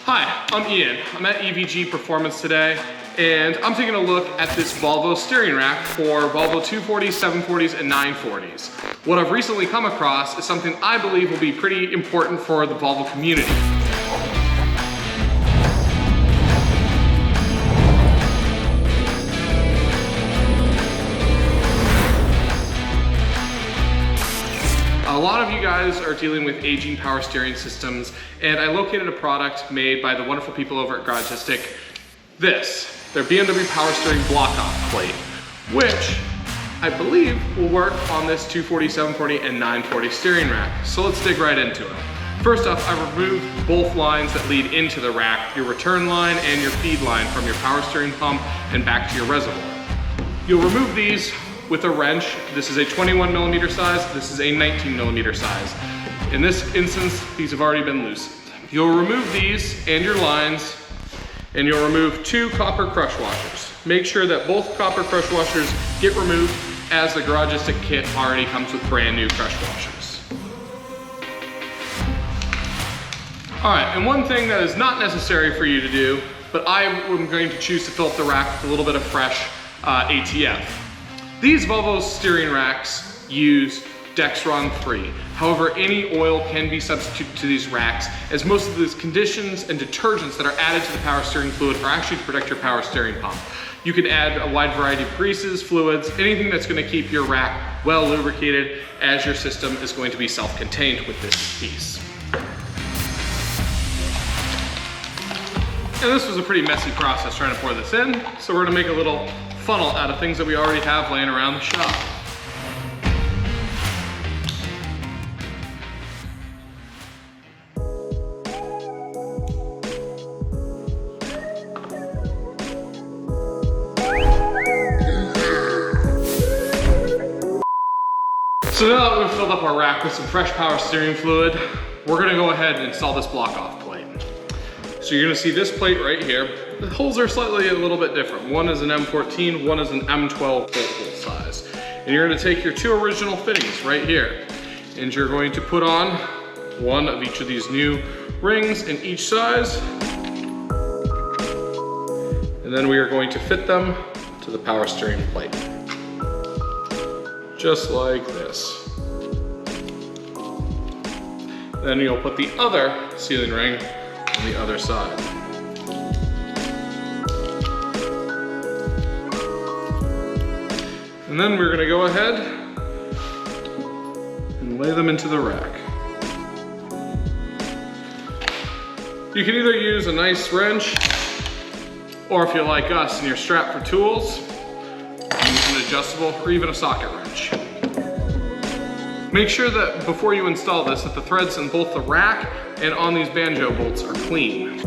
Hi, I'm Ian. I'm at EVG Performance today, and I'm taking a look at this Volvo steering rack for Volvo 240s, 740s, and 940s. What I've recently come across is something I believe will be pretty important for the Volvo community. A lot of you guys are dealing with aging power steering systems, and I located a product made by the wonderful people over at Garagistic. Their BMW power steering block-off plate, which I believe will work on this 240, 740, and 940 steering rack. So let's dig right into it. First off, I removed both lines that lead into the rack, your return line and your feed line from your power steering pump and back to your reservoir. You'll remove these with a wrench. This is a 21mm size, this is a 19mm size. In this instance, these have already been loosened. You'll remove these and your lines, and you'll remove 2 copper crush washers. Make sure that both copper crush washers get removed, as the Garagistic kit already comes with brand new crush washers. All right, and one thing that is not necessary for you to do, but I am going to choose to fill up the rack with a little bit of fresh ATF. These Volvo steering racks use Dexron free. However, any oil can be substituted to these racks, as most of the conditions and detergents that are added to the power steering fluid are actually to protect your power steering pump. You can add a wide variety of greases, fluids, anything that's going to keep your rack well lubricated, as your system is going to be self-contained with this piece. And this was a pretty messy process trying to pour this in, so we're going to make a little funnel out of things that we already have laying around the shop. So now that we've filled up our rack with some fresh power steering fluid, we're gonna go ahead and install this block-off plate. So you're gonna see this plate right here. The holes are slightly a little bit different. One is an M14, one is an M12 bolt hole size. And you're gonna take your 2 original fittings right here, and you're going to put on one of each of these new rings in each size. And then we are going to fit them to the power steering plate. Just like this. Then you'll put the other sealing ring on the other side. And then we're gonna go ahead and lay them into the rack. You can either use a nice wrench, or if you're like us and you're strapped for tools, use an adjustable or even a socket wrench. Make sure that before you install this, that the threads in both the rack and on these banjo bolts are clean.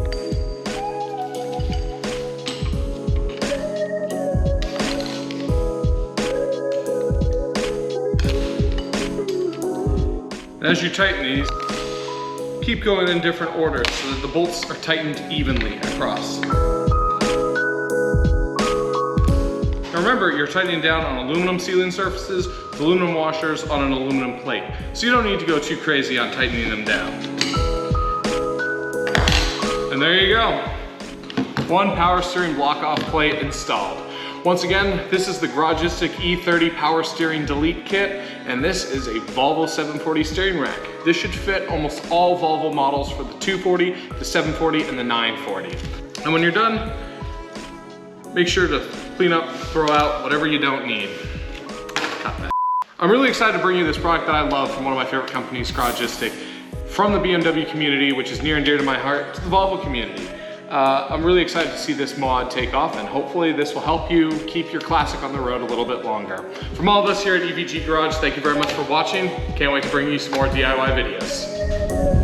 As you tighten these, keep going in different orders so that the bolts are tightened evenly across. Now remember, you're tightening down on aluminum sealing surfaces, aluminum washers on an aluminum plate, so you don't need to go too crazy on tightening them down. And there you go. One power steering block-off plate installed. Once again, this is the Garagistic E30 Power Steering Delete Kit, and this is a Volvo 740 steering rack. This should fit almost all Volvo models for the 240, the 740, and the 940. And when you're done, make sure to clean up, throw out whatever you don't need. Cut that. I'm really excited to bring you this product that I love from one of my favorite companies, Garagistic, from the BMW community, which is near and dear to my heart, to the Volvo community. I'm really excited to see this mod take off, and hopefully this will help you keep your classic on the road a little bit longer. From all of us here at EVG Garage, thank you very much for watching. Can't wait to bring you some more DIY videos.